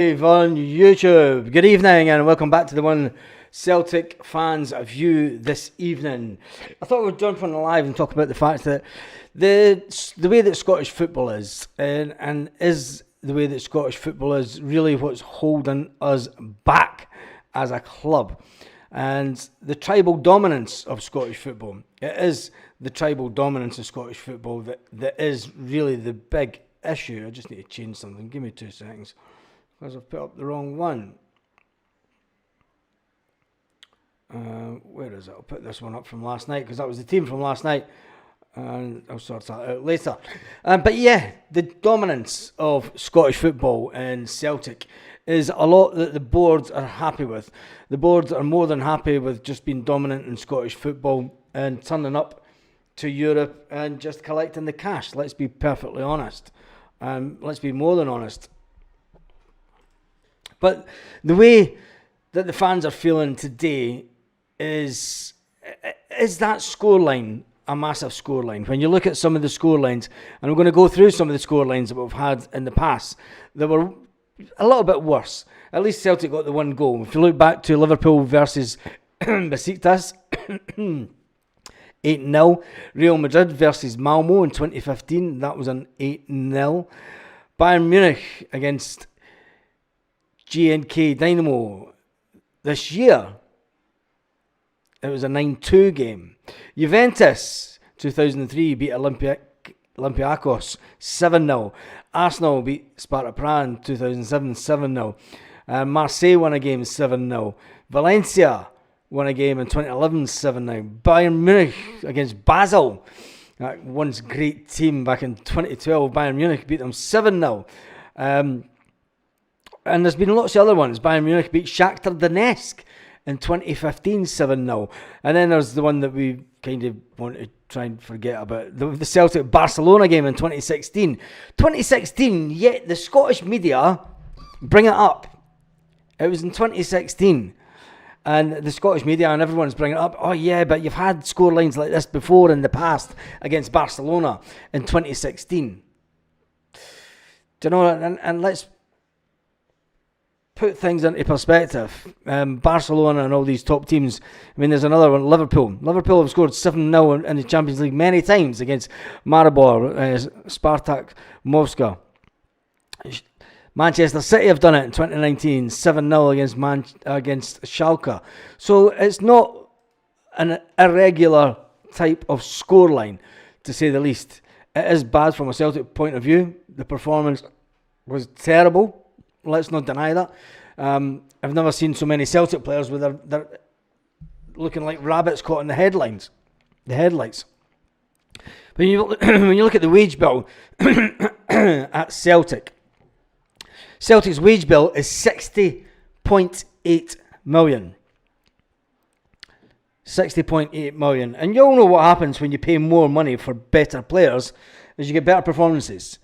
Live on YouTube. Good evening and welcome back to the One Celtic Fans View this evening. I thought we'd jump on the live and talk about the fact that the way that Scottish football is and is the way that Scottish football is really what's holding us back as a club. And the tribal dominance of Scottish football. It is the tribal dominance of Scottish football that is really the big issue. I just need to change something. Give me 2 seconds. Because I've put up the wrong one. Where is it? I'll put this one up from last night because that was the team from last night. And I'll sort that out later. But yeah, the dominance of Scottish football and Celtic is a lot that the boards are happy with. The boards are more than happy with just being dominant in Scottish football and turning up to Europe and just collecting the cash. Let's be perfectly honest. Let's be more than honest. But the way that the fans are feeling today is that scoreline a massive scoreline? When you look at some of the scorelines, and we're going to go through some of the scorelines that we've had in the past, they were a little bit worse. At least Celtic got the one goal. If you look back to Liverpool versus Besiktas, 8-0. Real Madrid versus Malmo in 2015, that was an 8-0. Bayern Munich against GNK Dynamo this year, it was a 9-2 game. Juventus 2003 beat Olympiacos 7-0. Arsenal beat Sparta Prague 2007 7-0. Marseille won a game 7-0. Valencia won a game in 2011 7-0. Bayern Munich against Basel, that once great team back in 2012. Bayern Munich beat them 7-0. And there's been lots of other ones. Bayern Munich beat Shakhtar Donetsk in 2015 7-0. And then there's the one that we kind of want to try and forget about, the Celtic Barcelona game in 2016. 2016, yet the Scottish media bring it up. It was in 2016. And the Scottish media and everyone's bringing it up. Oh yeah, but you've had scorelines like this before in the past against Barcelona in 2016. Do you know, and let's put things into perspective. Barcelona and all these top teams. I mean, there's another one, Liverpool. Liverpool have scored 7-0 in the Champions League many times against Maribor, Spartak Moscow. Manchester City have done it in 2019, 7-0 against Schalke. So it's not an irregular type of scoreline, to say the least. It is bad from a Celtic point of view. The performance was terrible. Let's not deny that. I've never seen so many Celtic players with their looking like rabbits caught in the headlights. When you look at the wage bill at Celtic, Celtic's wage bill is 60.8 million. 60.8 million. And you all know what happens when you pay more money for better players is you get better performances.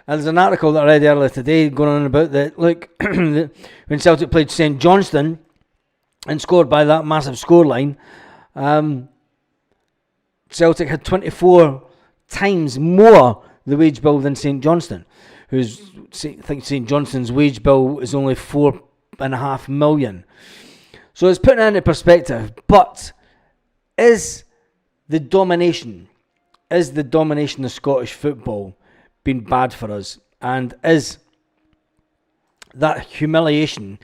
And there's an article that I read earlier today going on about that. Look, when Celtic played St Johnstone and scored by that massive scoreline, Celtic had 24 times more the wage bill than St Johnstone, I think St Johnstone's wage bill is only 4.5 million. So it's putting it into perspective. But is the domination of Scottish football been bad for us? And is that humiliation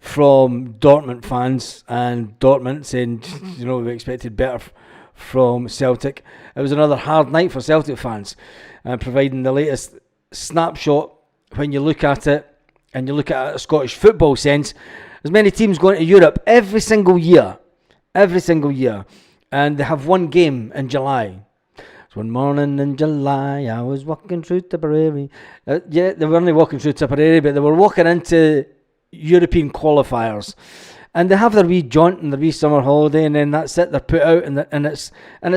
from Dortmund fans and Dortmund saying, we expected better from Celtic? It was another hard night for Celtic fans, providing the latest snapshot when you look at it and you look at a Scottish football sense. There's many teams going to Europe every single year, and they have one game in July. One morning in July, I was walking through Tipperary. They were only walking through Tipperary, but they were walking into European qualifiers. And they have their wee jaunt and their wee summer holiday, and then that's it. They're put out, and it's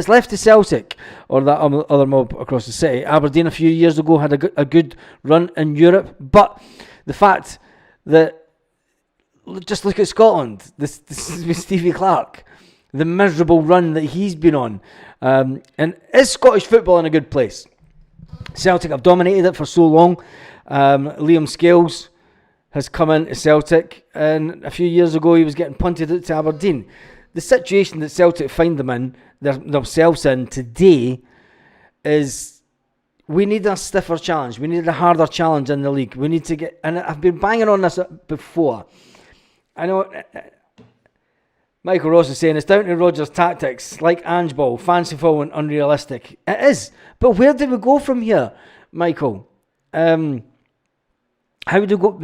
left to Celtic or that other mob across the city. Aberdeen a few years ago had a good run in Europe, but the fact that, just look at Scotland. This is with Stevie Clarke. The miserable run that he's been on. And is Scottish football in a good place? Celtic have dominated it for so long. Liam Scales has come into Celtic, and a few years ago he was getting punted out to Aberdeen. The situation that Celtic find themselves in today is we need a stiffer challenge. We need a harder challenge in the league. We need to get, and I've been banging on this before. I know Michael Ross is saying it's down to Rodgers' tactics, like Ange Ball, fanciful and unrealistic. It is. But where do we go from here, Michael? How do you go?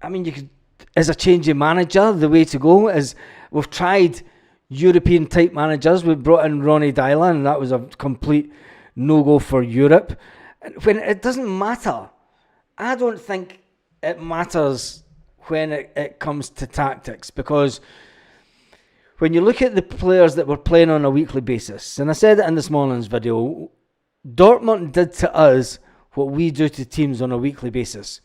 I mean, you could, is a change of manager the way to go? Is we've tried European type managers. We brought in Ronnie Dylan, and that was a complete no-go for Europe. When it doesn't matter, I don't think it matters when it comes to tactics, because when you look at the players that we're playing on a weekly basis, and I said it in this morning's video, Dortmund did to us what we do to teams on a weekly basis.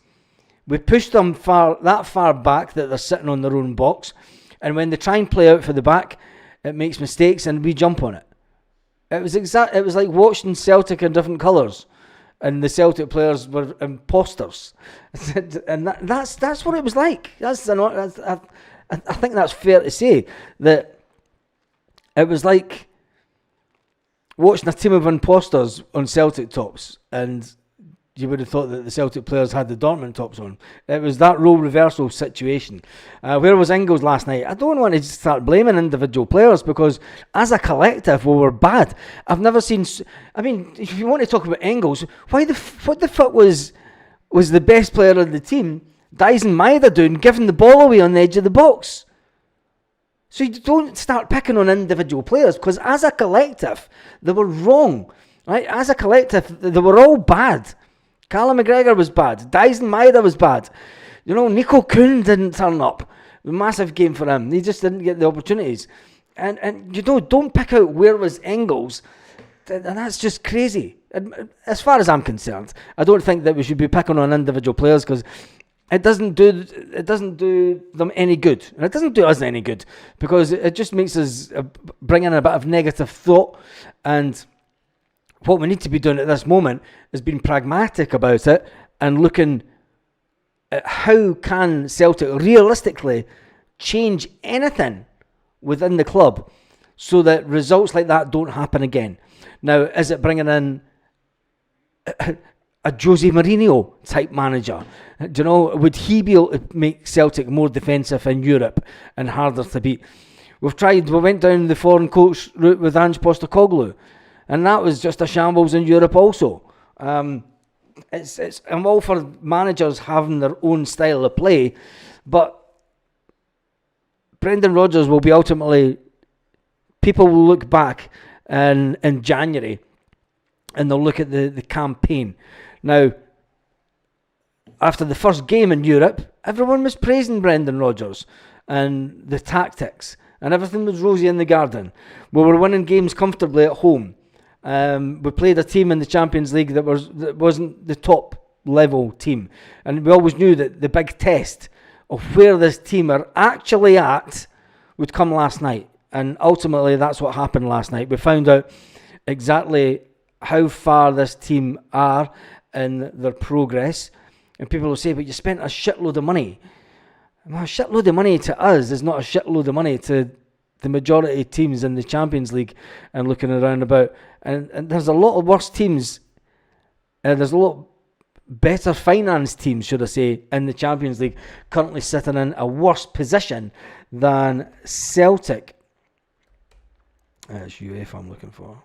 We push them that far back that they're sitting on their own box, and when they try and play out for the back, it makes mistakes and we jump on it. It was like watching Celtic in different colours, and the Celtic players were imposters, and that's what it was like. I think that's fair to say, that it was like watching a team of imposters on Celtic tops, and you would have thought that the Celtic players had the Dortmund tops on. It was that role reversal situation. Where was Engels last night? I don't want to just start blaming individual players, because as a collective we were bad. I've never seen. I mean, if you want to talk about Engels, what the fuck was the best player of the team, Dyson Maeda, doing giving the ball away on the edge of the box? So you don't start picking on individual players, because as a collective they were wrong. Right? As a collective they were all bad. Callum McGregor was bad. Dyson Maeda was bad. You know, Nico Kuhn didn't turn up. Massive game for him. He just didn't get the opportunities. And you know, don't pick out where was Engels. And that's just crazy. And as far as I'm concerned, I don't think that we should be picking on individual players, because it doesn't do them any good. And it doesn't do us any good, because it just makes us bring in a bit of negative thought. And what we need to be doing at this moment is being pragmatic about it and looking at how can Celtic realistically change anything within the club so that results like that don't happen again. Now, is it bringing in a Jose Mourinho type manager? Do you know, would he be able to make Celtic more defensive in Europe and harder to beat? We went down the foreign coach route with Ange Postecoglou, and that was just a shambles in Europe also. I'm all for managers having their own style of play, but Brendan Rodgers will be ultimately, people will look back in January and they'll look at the campaign. Now, after the first game in Europe, everyone was praising Brendan Rodgers and the tactics, and everything was rosy in the garden. We were winning games comfortably at home. We played a team in the Champions League that wasn't the top level team, and we always knew that the big test of where this team are actually at would come last night, and ultimately that's what happened last night. We found out exactly how far this team are in their progress, and people will say, but you spent a shitload of money. Well, a shitload of money to us is not a shitload of money to the majority of teams in the Champions League and looking around about. And there's a lot of worse teams. There's a lot better financed teams, should I say, in the Champions League, currently sitting in a worse position than Celtic. That's UEFA I'm looking for.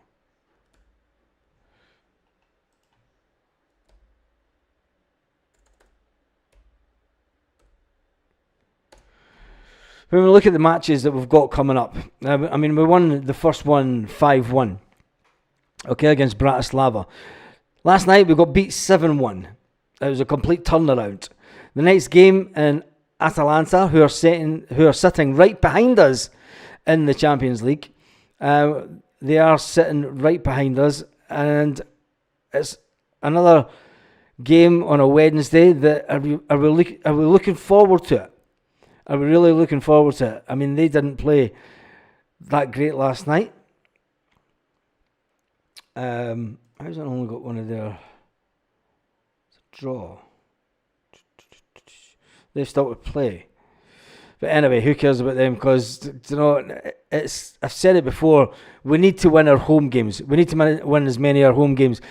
When we look at the matches that we've got coming up, I mean, we won the first one 5-1, okay, against Bratislava. Last night we got beat 7-1. It was a complete turnaround. The next game in Atalanta, who are sitting right behind us in the Champions League, they are sitting right behind us, and it's another game on a Wednesday. That are we looking forward to it? Are we really looking forward to it? I mean, they didn't play that great last night. How's it only got one of their... It's a draw. They've still to play. But anyway, who cares about them? Because, you know, I've said it before, we need to win our home games. We need to win as many of our home games.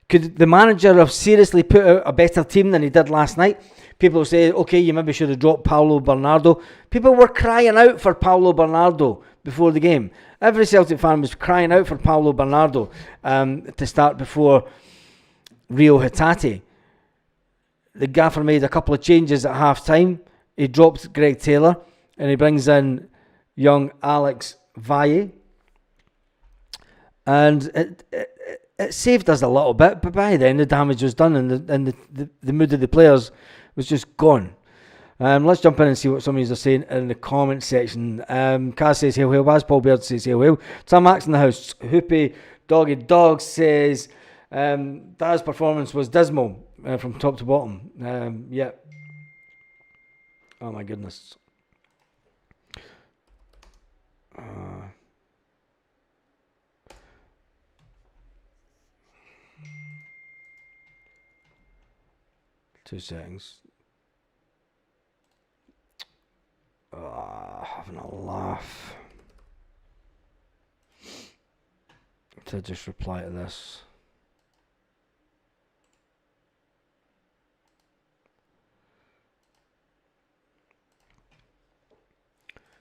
Could the manager have seriously put out a better team than he did last night? People say, okay, you maybe should have dropped Paulo Bernardo. People were crying out for Paulo Bernardo before the game. Every Celtic fan was crying out for Paulo Bernardo to start before Rio Hatate. The gaffer made a couple of changes at half-time. He dropped Greg Taylor and he brings in young Alex Valle. And it saved us a little bit, but by then the damage was done and the mood of the players was just gone. Let's jump in and see what some of you are saying in the comment section. Kaz says, hail, hail. Baz Paul Baird says, hail, hail. Tom Max in the house. Hoopy Doggy Dog says, Daz's performance was dismal from top to bottom. Yeah. Oh my goodness. 2 seconds. Having a laugh. To just reply to this.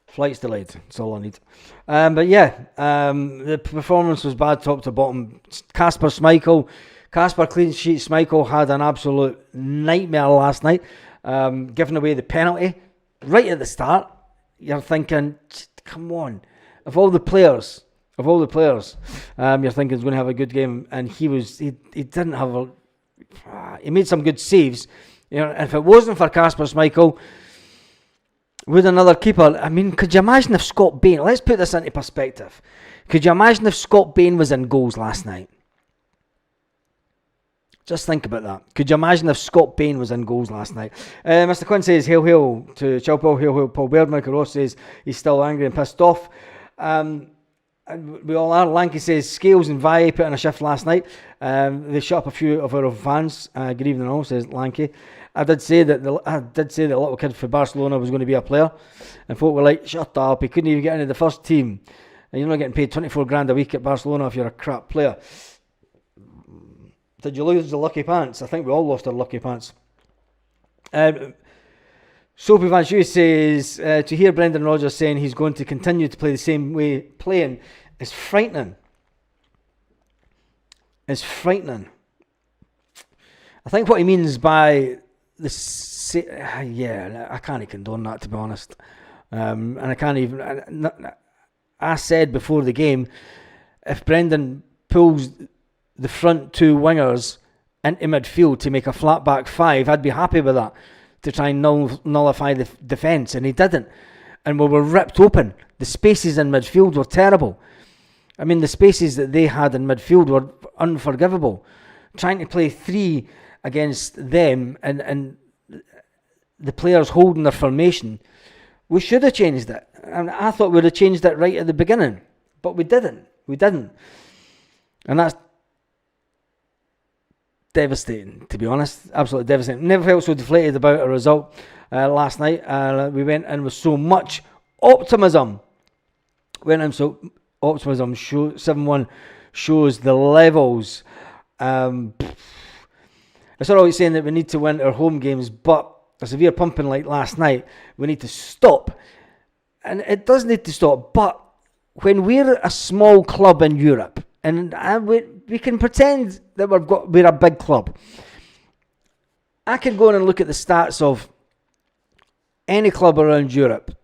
Flight's delayed. That's all I need. But yeah, the performance was bad top to bottom. Kasper clean sheet. Schmeichel had an absolute nightmare last night, giving away the penalty right at the start. You're thinking, come on, of all the players, you're thinking he's going to have a good game, and he didn't have he made some good saves. You know, if it wasn't for Kasper Schmeichel, with another keeper, I mean, could you imagine if Scott Bain, let's put this into perspective, could you imagine if Scott Bain was in goals last night? Just think about that. Could you imagine if Scott Bain was in goals last night? Mr. Quinn says, hail, hail to Chilpel, hail, hail Paul Baird. Michael Ross says he's still angry and pissed off. And we all are. Lanky says, Scales and Valle put in a shift last night. They shut up a few of our fans. Good evening all, says Lanky. I did say that the little kid for Barcelona was going to be a player, and folk were like, shut up, he couldn't even get into the first team, and you're not getting paid 24 grand a week at Barcelona if you're a crap player. Did you lose the lucky pants? I think we all lost our lucky pants. Sophie Van Schuy says, to hear Brendan Rodgers saying he's going to continue to play the same way playing is frightening. It's frightening. I think what he means by I can't condone that, to be honest. And I can't even. I said before the game, if Brendan pulls the front 2 wingers into midfield to make a flat back 5, I'd be happy with that, to try and nullify the defence, and he didn't. And we were ripped open. The spaces in midfield were terrible. I mean, the spaces that they had in midfield were unforgivable. Trying to play 3 against them and the players holding their formation, we should have changed it. And I thought we'd have changed it right at the beginning, but we didn't. And that's devastating, to be honest. Absolutely devastating. Never felt so deflated about a result last night. We went in with so much optimism. 7-1 shows the levels. It's not always saying that we need to win our home games, but a severe pumping like last night, we need to stop. And it does need to stop, but when we're a small club in Europe, and we can pretend that we're a big club, I can go in and look at the stats of any club around Europe,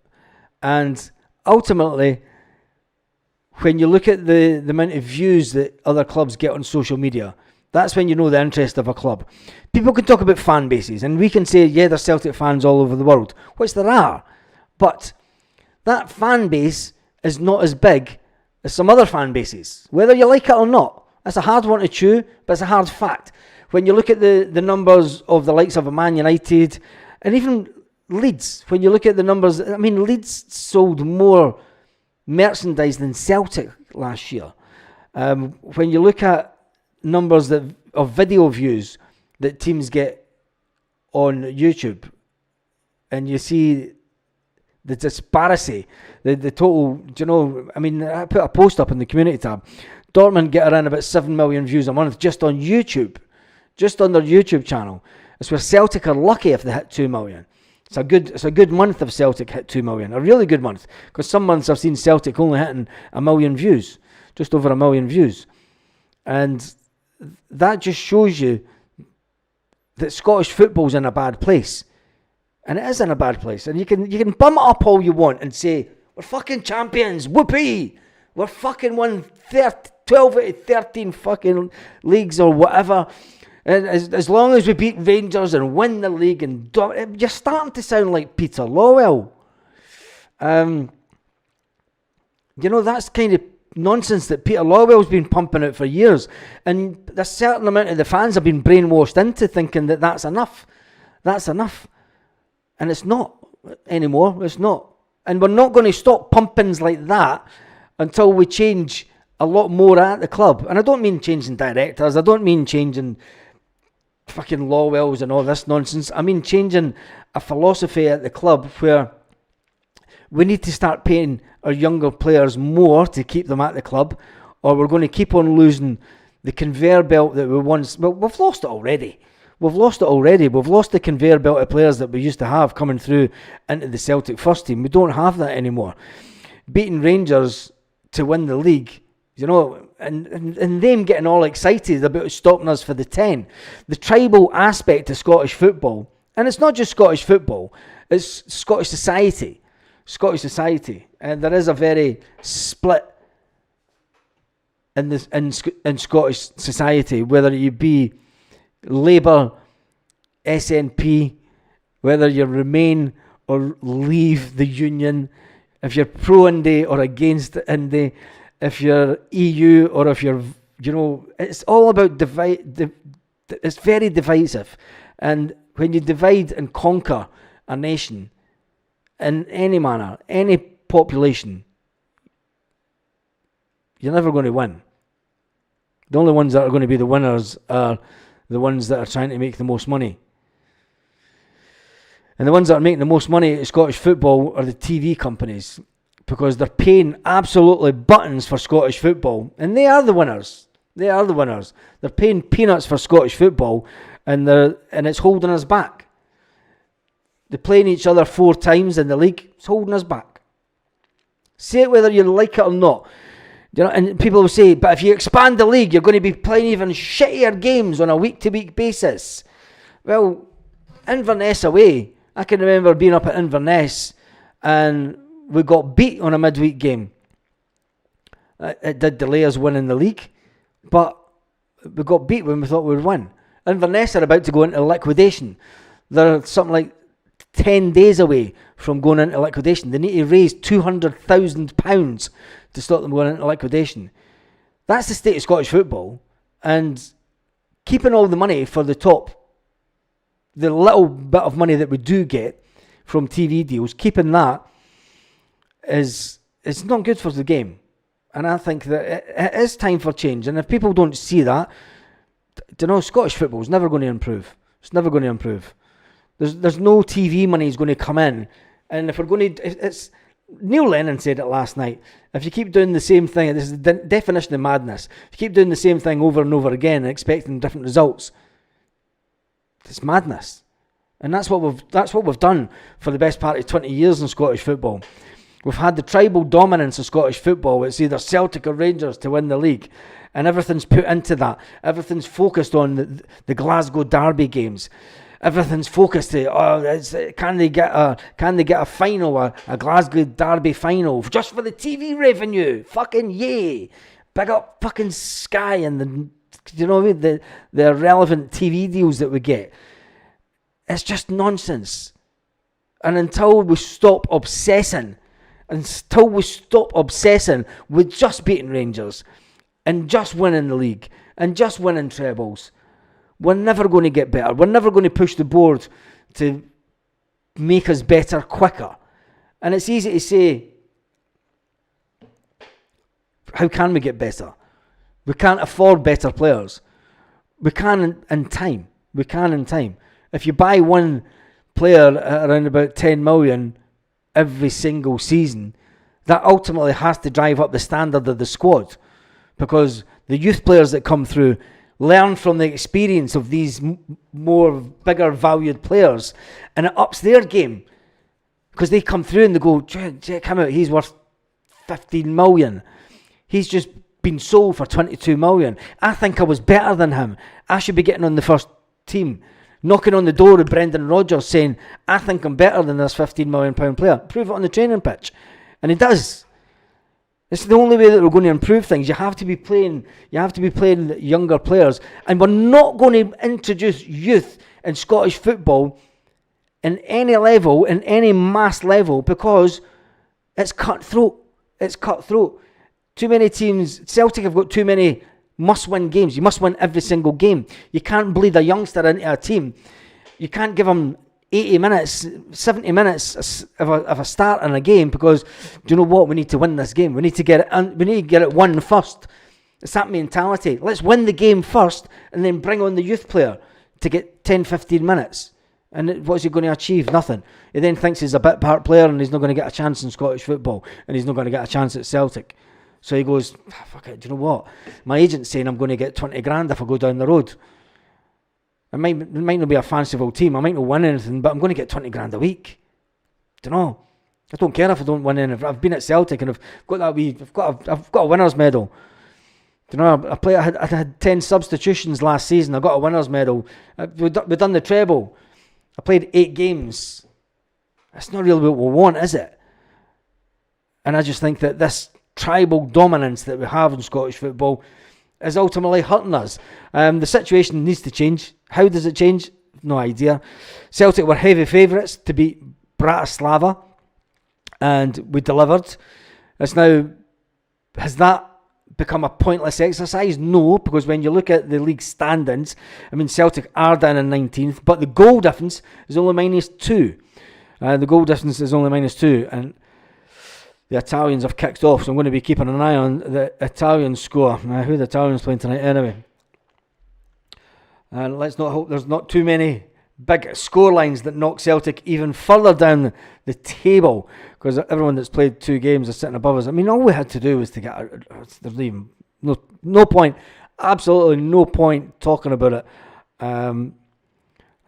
and ultimately, when you look at the amount of views that other clubs get on social media, that's when you know the interest of a club. People can talk about fan bases, and we can say, yeah, there's Celtic fans all over the world, which there are. But that fan base is not as big as some other fan bases, whether you like it or not. That's a hard one to chew, but it's a hard fact. When you look at the numbers of the likes of a Man United, and even Leeds, when you look at the numbers, I mean, Leeds sold more merchandise than Celtic last year. When you look at numbers of video views that teams get on YouTube and you see the disparity, the total, I mean, I put a post up in the community tab. Dortmund get around about 7 million views a month just on YouTube, just on their YouTube channel. It's where Celtic are lucky if they hit 2 million. It's a good month if Celtic hit 2 million, a really good month, because some months I've seen Celtic only hitting 1 million views, just over 1 million views. And that just shows you that Scottish football's in a bad place. And it is in a bad place. And you can bum it up all you want and say, we're fucking champions, whoopee! We're fucking won 12 out of 13 fucking leagues or whatever. And as long as we beat Rangers and win the league, and you're starting to sound like Peter Lawwell. That's kind of nonsense that Peter Lawwell's been pumping out for years. And a certain amount of the fans have been brainwashed into thinking that that's enough. That's enough. And it's not anymore. It's not. And we're not going to stop pumpings like that until we change a lot more at the club. And I don't mean changing directors. I don't mean changing fucking Lawwells and all this nonsense. I mean changing a philosophy at the club where we need to start paying our younger players more to keep them at the club, or we're going to keep on losing the conveyor belt that we once... Well, we've lost it already. We've lost the conveyor belt of players that we used to have coming through into the Celtic first team. We don't have that anymore. Beating Rangers to win the league, and them getting all excited about stopping us for the 10. The tribal aspect of Scottish football, and it's not just Scottish football, it's Scottish society. And there is a very split in Scottish society, whether you be Labour, SNP, whether you remain or leave the union, if you're pro-Indy or against Indy, if you're EU or if you're, it's all about divide. It's very divisive. And when you divide and conquer a nation in any manner, any population, you're never going to win. The only ones that are going to be the winners are the ones that are trying to make the most money. And the ones that are making the most money at Scottish football are the TV companies, because they're paying absolutely buttons for Scottish football, and they are the winners. They're paying peanuts for Scottish football, and it's holding us back. They're playing each other 4 times in the league. It's holding us back. Say it whether you like it or not. And people will say, but if you expand the league, you're going to be playing even shittier games on a week-to-week basis. Well, Inverness away, I can remember being up at Inverness and we got beat on a midweek game. It did delay us winning the league, but we got beat when we thought we would win. Inverness are about to go into liquidation. They're something like 10 days away from going into liquidation. They need to raise £200,000 to stop them going into liquidation. That's the state of Scottish football. And keeping all the money for the top, the little bit of money that we do get from TV deals, keeping that is not good for the game. And I think that it is time for change. And if people don't see that, Scottish football is never going to improve. It's never going to improve. There's no TV money is going to come in. And if we're going to... it's Neil Lennon said it last night. If you keep doing the same thing, this is the definition of madness. If you keep doing the same thing over and over again and expecting different results, it's madness. And that's what we've done for the best part of 20 years in Scottish football. We've had the tribal dominance of Scottish football. It's either Celtic or Rangers to win the league. And everything's put into that. Everything's focused on the Glasgow Derby games. Everything's focused to can they get a final, a Glasgow Derby final just for the TV revenue? Fucking yay! Big up fucking Sky and the irrelevant TV deals that we get. It's just nonsense. And until we stop obsessing with just beating Rangers and just winning the league and just winning trebles, we're never going to get better. We're never going to push the board to make us better quicker. And it's easy to say, how can we get better? We can't afford better players. We can in time. If you buy one player at around about 10 million every single season, that ultimately has to drive up the standard of the squad, because the youth players that come through learn from the experience of these more bigger valued players, and it ups their game, because they come through and they go, check him out, he's worth 15 million. He's just been sold for 22 million. I think I was better than him. I should be getting on the first team. Knocking on the door of Brendan Rodgers saying, I think I'm better than this £15 million player. Prove it on the training pitch. And he does. It's the only way that we're going to improve things. You have to be playing younger players. And we're not going to introduce youth in Scottish football in any level, in any mass level, because it's cutthroat. It's cutthroat. Too many teams. Celtic have got too many must-win games. You must win every single game. You can't bleed a youngster into a team. You can't give them 80 minutes, 70 minutes of a start in a game, because do you know what? We need to win this game. We need to get it won first. It's that mentality. Let's win the game first and then bring on the youth player to get 10, 15 minutes. And what's he going to achieve? Nothing. He then thinks he's a bit part player and he's not going to get a chance in Scottish football, and he's not going to get a chance at Celtic. So he goes, fuck it, do you know what? My agent's saying I'm going to get 20 grand if I go down the road. It might not be a fanciful team. I might not win anything, but I'm going to get 20 grand a week. Don't know. I don't care if I don't win anything. I've been at Celtic and I've got a winner's medal. You know, I had 10 substitutions last season. I got a winner's medal. We've done the treble. I played 8 games. That's not really what we want, is it? And I just think that this tribal dominance that we have in Scottish football is ultimately hurting us. The situation needs to change. How does it change? No idea. Celtic were heavy favourites to beat Bratislava, and we delivered. Has that become a pointless exercise? No, because when you look at the league standings, I mean, Celtic are down in 19th, but the goal difference is only -2. And the Italians have kicked off, so I'm going to be keeping an eye on the Italian score. Who the Italians playing tonight anyway. And let's not hope there's not too many big score lines that knock Celtic even further down the table, because everyone that's played 2 games is sitting above us. I mean, all we had to do was to get there's even no point, absolutely no point talking about it. Let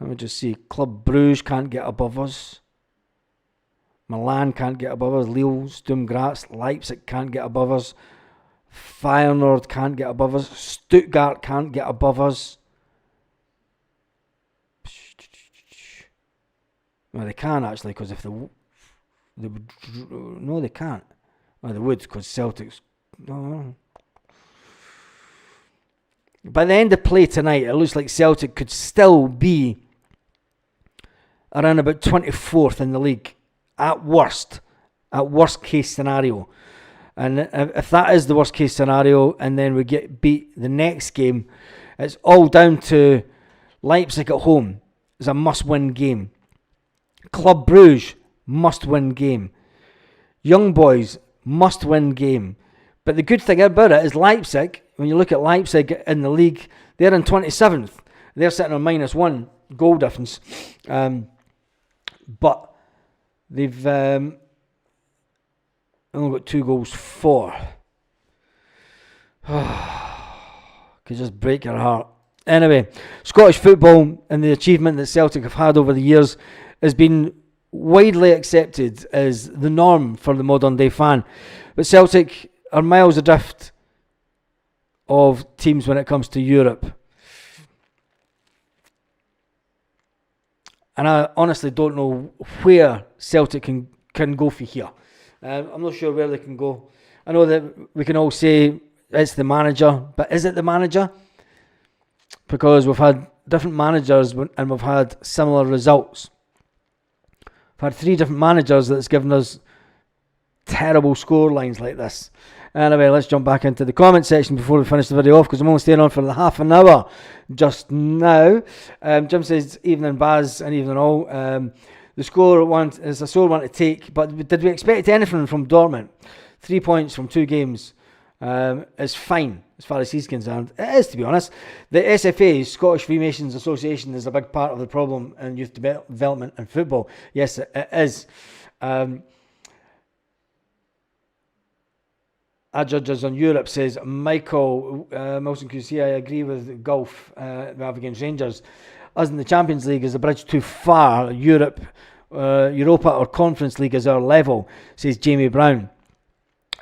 me just see. Club Brugge can't get above us. Milan can't get above us. Lille, Sturm Graz, Leipzig can't get above us. Feyenoord can't get above us. Stuttgart can't get above us. Well, they can actually, because if they would, no, they can't. Well, they would, because Celtic's. No. By the end of play tonight, it looks like Celtic could still be around about 24th in the league. At worst case scenario. And if that is the worst case scenario, and then we get beat the next game, it's all down to Leipzig at home. It's a must-win game. Club Brugge, must-win game. Young Boys, must-win game. But the good thing about it is Leipzig, when you look at Leipzig in the league, they're in 27th. They're sitting on -1 goal difference. But they've only got 2 goals for. Could just break your heart. Anyway, Scottish football and the achievement that Celtic have had over the years has been widely accepted as the norm for the modern day fan. But Celtic are miles adrift of teams when it comes to Europe. And I honestly don't know where Celtic can go for here. I'm not sure where they can go. I know that we can all say it's the manager, but is it the manager? Because we've had different managers and we've had similar results. We've had 3 different managers that's given us terrible score lines like this. Anyway, let's jump back into the comment section before we finish the video off, because I'm only staying on for the half an hour just now. Jim says, evening Baz and evening all. The score is a sore one to take, but did we expect anything from Dortmund? 3 points from 2 games. is fine as far as he's concerned. It is, to be honest. The SFA, Scottish Freemasons Association, is a big part of the problem in youth development and football. Yes, it is. Our judges on Europe says Michael Milson QC. I agree with golf we have against Rangers. Us in the Champions League is a bridge too far. Europa or Conference League is our level, says Jamie Brown.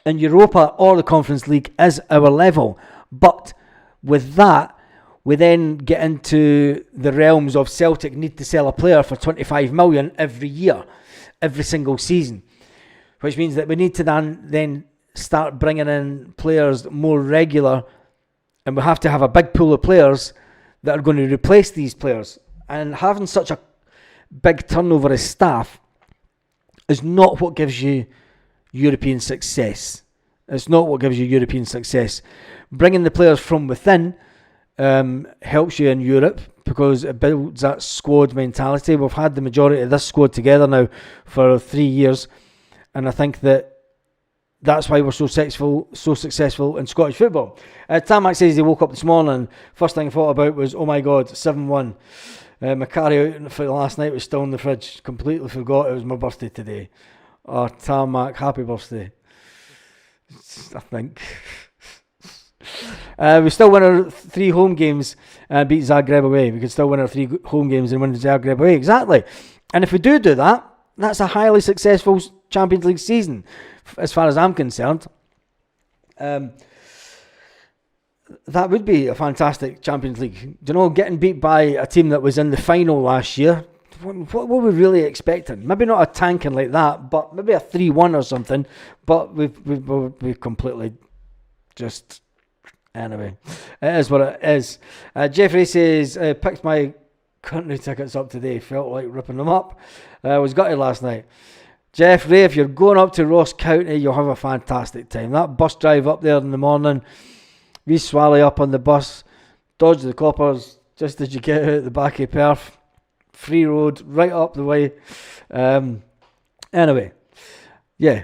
In Europa or the Conference League is our level, but with that we then get into the realms of Celtic need to sell a player for 25 million every year, every single season, which means that we need to then start bringing in players more regular, and we have to have a big pool of players that are going to replace these players. And having such a big turnover of staff is not what gives you European success. It's not what gives you European success. Bringing the players from within helps you in Europe because it builds that squad mentality. We've had the majority of this squad together now for 3 years, and I think that's why we're so successful in Scottish football. Tamak says he woke up this morning, first thing I thought about was, oh my God, 7-1. My carry out for last night was still in the fridge. Completely forgot it was my birthday today. Oh, Tamak, happy birthday. I think. We still win our 3 home games and beat Zagreb away. We could still win our 3 home games and win Zagreb away. Exactly. And if we do that, that's a highly successful Champions League season, as far as I'm concerned. That would be a fantastic Champions League. Do you know, getting beat by a team that was in the final last year, what were we really expecting? Maybe not a tanking like that, but maybe a 3-1 or something. But we've completely just... Anyway, it is what it is. Jeffrey says, picked my country tickets up today. Felt like ripping them up. I was gutted last night. Jeffrey, if you're going up to Ross County, you'll have a fantastic time. That bus drive up there in the morning, we swally up on the bus, dodge the coppers, just as you get out the back of Perth. Free road, right up the way. Anyway, yeah.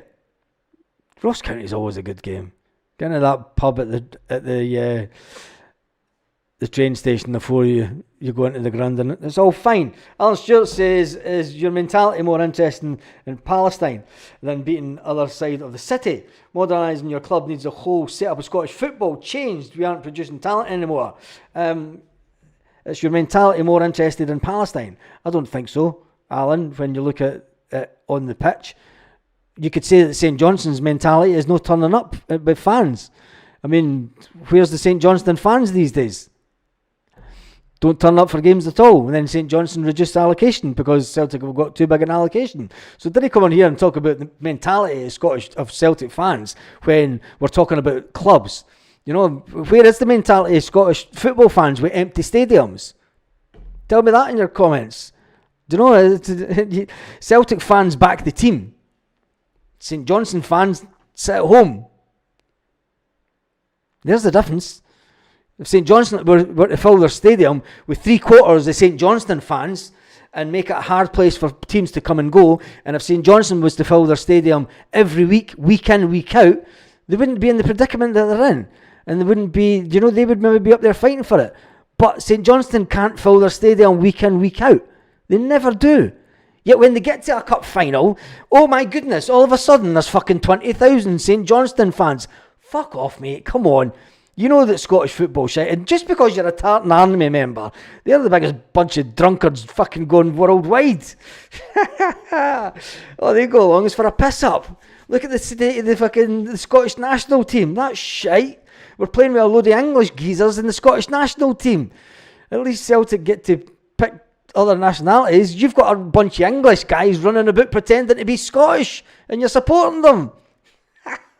Ross County is always a good game. Get into that pub at the train station before you go into the ground, and it's all fine. Alan Stewart says, is your mentality more interesting in Palestine than beating other side of the city? Modernising your club needs a whole setup of Scottish football changed. We aren't producing talent anymore. Is your mentality more interested in Palestine? I don't think so, Alan. When you look at it on the pitch, you could say that St Johnstone's mentality is no turning up with fans. I mean, where's the St Johnstone fans these days? Don't turn up for games at all. And then St Johnstone reduced allocation because Celtic have got too big an allocation. So did he come on here and talk about the mentality of Celtic fans when we're talking about clubs? You know, where is the mentality of Scottish football fans with empty stadiums? Tell me that in your comments. Do you know, Celtic fans back the team. St Johnstone fans sit at home. There's the difference. If St Johnstone were to fill their stadium with 3/4 of St Johnstone fans and make it a hard place for teams to come and go, and if St Johnstone was to fill their stadium every week, week in, week out, they wouldn't be in the predicament that they're in. And they wouldn't be, you know, they would maybe be up there fighting for it. But St Johnstone can't fill their stadium week in, week out. They never do. Yet when they get to a cup final, oh my goodness, all of a sudden there's fucking 20,000 St Johnstone fans. Fuck off, mate, come on. You know that Scottish football shit, and just because you're a Tartan Army member, they're the biggest bunch of drunkards fucking going worldwide. Oh, they go along, it's for a piss up. Look at the state of the Scottish national team. That's shite. We're playing with a load of English geezers in the Scottish national team. At least Celtic get to pick other nationalities. You've got a bunch of English guys running about pretending to be Scottish, and you're supporting them.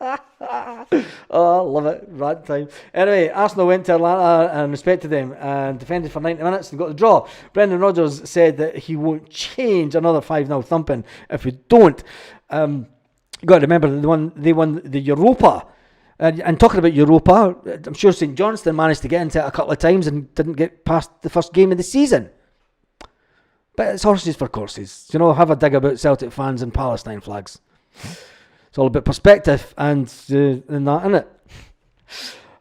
Oh, I love it. Rant time. Anyway, Arsenal went to Atlanta and respected them and defended for 90 minutes and got the draw. Brendan Rodgers said that he won't change another 5-0 thumping if we don't. You got to remember they won the Europa. And talking about Europa, I'm sure St Johnstone managed to get into it a couple of times and didn't get past the first game of the season. But it's horses for courses. You know, have a dig about Celtic fans and Palestine flags. It's all about perspective and that, innit?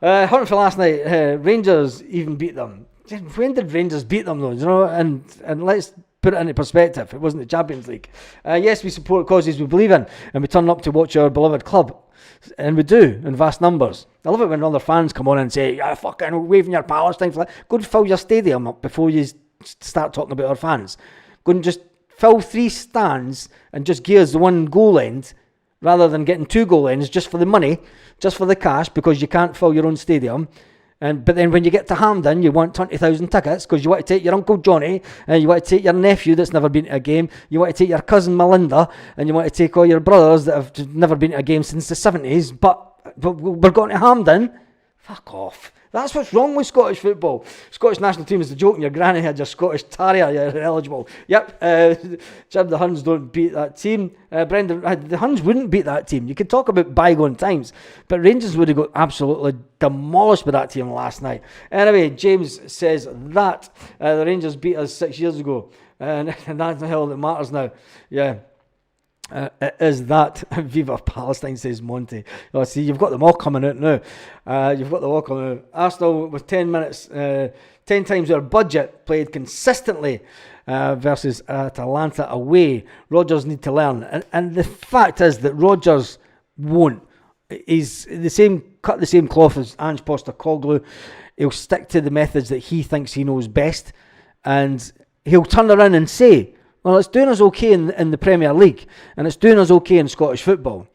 Hunting for last night, Rangers even beat them. When did Rangers beat them though? You know, and let's put it into perspective. It wasn't the Champions League. Yes, we support causes we believe in, and we turn up to watch our beloved club, and we do in vast numbers. I love it when other fans come on and say, "Yeah, fucking waving your Palestine flag." Go and fill your stadium up before you start talking about our fans. Go and just fill 3 stands and just give us the 1 goal end, rather than getting 2 goal ends just for the money, just for the cash, because you can't fill your own stadium. But then when you get to Hampden, you want 20,000 tickets because you want to take your Uncle Johnny, and you want to take your nephew that's never been to a game, you want to take your cousin Melinda, and you want to take all your brothers that have never been to a game since the 70s, but we're going to Hampden. Fuck off. That's what's wrong with Scottish football. Scottish national team is the joke, and your granny had your Scottish Terrier, you're eligible. Yep, Jim, the Huns don't beat that team. Brendan, the Huns wouldn't beat that team. You could talk about bygone times, but Rangers would have got absolutely demolished by that team last night. Anyway, James says that the Rangers beat us 6 years ago, and that's the hell that matters now. Yeah. It is that. Viva Palestine, says Monty. Oh, see, you've got them all coming out now. Arsenal with 10 minutes, 10 times our budget, played consistently versus Atalanta away. Rodgers need to learn. And the fact is that Rodgers won't. He's cut the same cloth as Ange Postecoglou. He'll stick to the methods that he thinks he knows best. And he'll turn around and say, well, it's doing us okay in the Premier League, and it's doing us okay in Scottish football.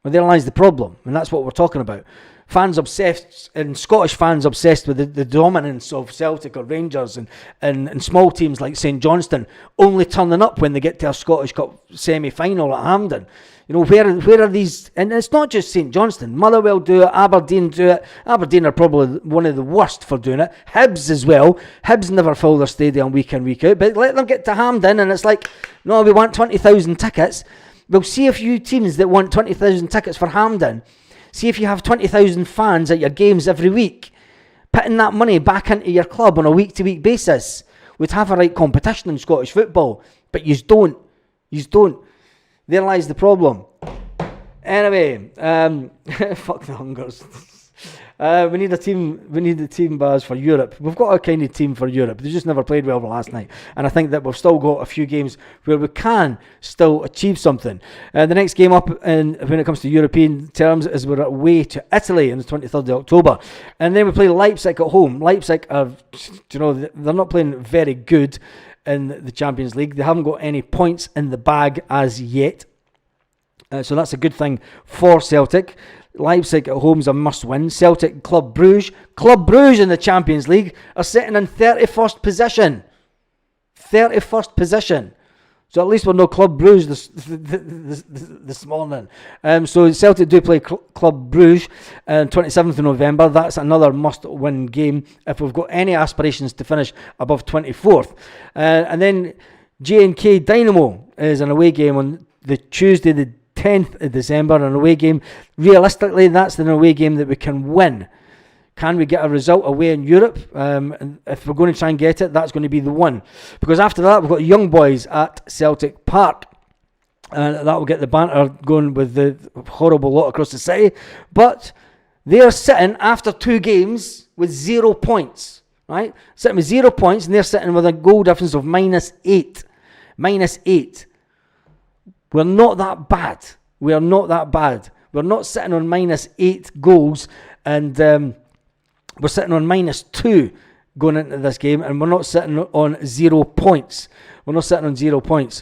Well, there lies the problem, and that's what we're talking about. Fans obsessed, and Scottish fans obsessed with the dominance of Celtic or Rangers and small teams like St Johnstone only turning up when they get to a Scottish Cup semi-final at Hampden. You know, where are these? And it's not just St Johnstone. Motherwell do it. Aberdeen do it. Aberdeen are probably one of the worst for doing it. Hibs as well. Hibs never fill their stadium week in, week out. But let them get to Hampden and it's like, no, we want 20,000 tickets. We'll see a few teams that want 20,000 tickets for Hampden. See if you have 20,000 fans at your games every week. Putting that money back into your club on a week-to-week basis would have a right competition in Scottish football. But you don't. You don't. There lies the problem. Anyway, fuck the Hungers. We need a team. We need the team bars for Europe. We've got a kind of team for Europe. They just never played well last night, and I think that we've still got a few games where we can still achieve something. The next game up, when it comes to European terms, is we're away to Italy on the 23rd of October, and then we play Leipzig at home. Leipzig are, they're not playing very good in the Champions League. They haven't got any points in the bag as yet. So that's a good thing for Celtic. Leipzig at home is a must-win. Celtic, Club Brugge in the Champions League are sitting in 31st position. 31st position. So at least we're no Club Brugge this morning. So Celtic do play Club Brugge on 27th of November. That's another must-win game if we've got any aspirations to finish above 24th. And then J&K Dynamo is an away game on the Tuesday, the 10th of December, an away game. Realistically, that's an away game that we can win. Can we get a result away in Europe? And if we're going to try and get it, that's going to be the one. Because after that, we've got the young boys at Celtic Park. And that will get the banter going with the horrible lot across the city. But they're sitting after 2 games with 0 points. Right? Sitting with 0 points, and they're sitting with a goal difference of -8. -8. We're not that bad. We are not that bad. We're not sitting on -8 goals, and we're sitting on -2 going into this game, and we're not sitting on 0 points. We're not sitting on 0 points.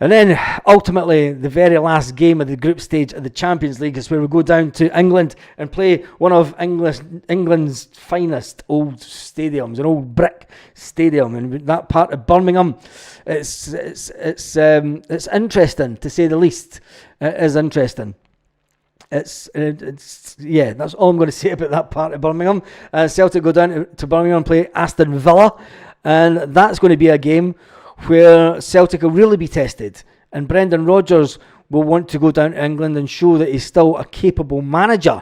And then, ultimately, the very last game of the group stage of the Champions League is where we go down to England and play one of England's finest old stadiums, an old brick stadium, and that part of Birmingham. It's interesting, to say the least. It is interesting. It's that's all I'm going to say about that part of Birmingham. Celtic go down to Birmingham and play Aston Villa, and that's going to be a game where Celtic will really be tested, and Brendan Rodgers will want to go down to England and show that he's still a capable manager,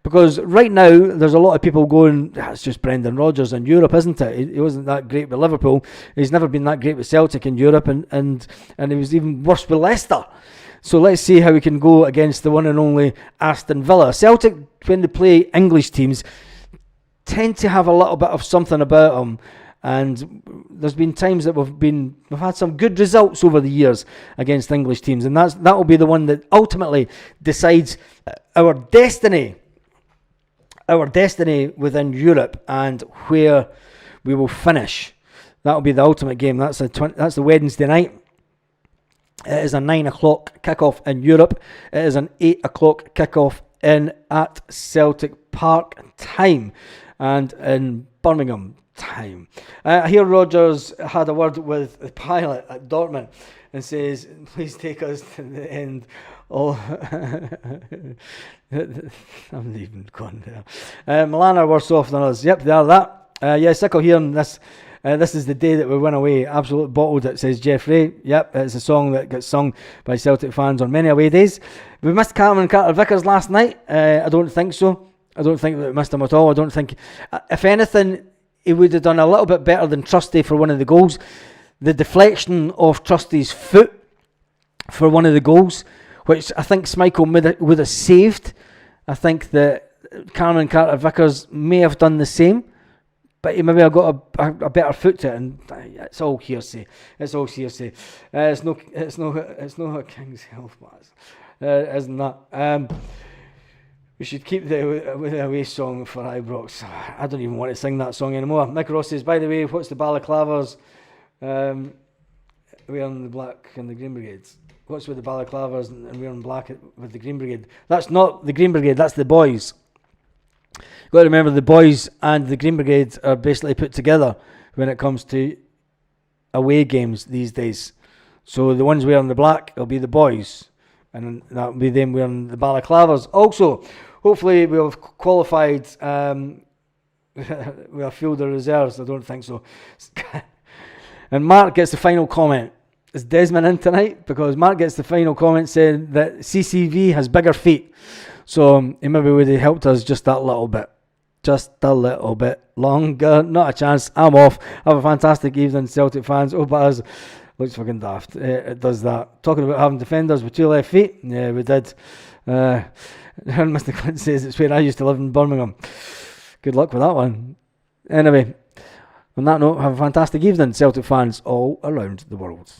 Because right now, there's a lot of people going, it's just Brendan Rodgers in Europe, isn't it? He wasn't that great with Liverpool. He's never been that great with Celtic in Europe, and he was even worse with Leicester. So let's see how we can go against the one and only Aston Villa. Celtic, when they play English teams, tend to have a little bit of something about them. And there's been times that we've had some good results over the years against English teams, and that will be the one that ultimately decides our destiny within Europe and where we will finish. That will be the ultimate game. That's the Wednesday night. It is a 9 o'clock kickoff in Europe. It is an 8 o'clock kickoff at Celtic Park time and in Birmingham time. I hear Rodgers had a word with the pilot at Dortmund and says, please take us to the end. Oh, I'm not even going there. Milan are worse off than us. Yep, they are that. Sick of hearing this. This is the day that we went away. Absolutely bottled it, says Jeffrey. Yep, it's a song that gets sung by Celtic fans on many away days. We missed Cameron Carter-Vickers last night. I don't think so. I don't think that we missed him at all. I don't think, if anything, he would have done a little bit better than Trusty for one of the goals. The deflection of Trusty's foot for one of the goals, which I think Schmeichel would have saved. I think that Cameron Carter-Vickers may have done the same, but he maybe have got a better foot to it, and it's all hearsay. It's all hearsay. It's no a King's Health Mass. Isn't that? We should keep the away song for Ibrox. I don't even want to sing that song anymore. Nick Ross says, by the way, what's the balaclavas? Wearing the black and the Green Brigades. What's with the balaclavas and wearing black with the Green Brigade? That's not the Green Brigade, that's the boys. You've got to remember the boys and the Green Brigade are basically put together when it comes to away games these days. So the ones wearing the black will be the boys, and that will be them wearing the balaclavas. Also, hopefully we'll have qualified with a field of reserves. I don't think so. And Mark gets the final comment. Is Desmond in tonight? Because Mark gets the final comment saying that CCV has bigger feet. So he maybe would have helped us just that little bit. Just a little bit longer. Not a chance. I'm off. Have a fantastic evening, Celtic fans. Oh, Baz. Looks fucking daft. It does that. Talking about having defenders with two left feet. Yeah, we did. Mr. Clint says it's where I used to live in Birmingham. Good luck with that one. Anyway, on that note, have a fantastic evening, Celtic fans all around the world.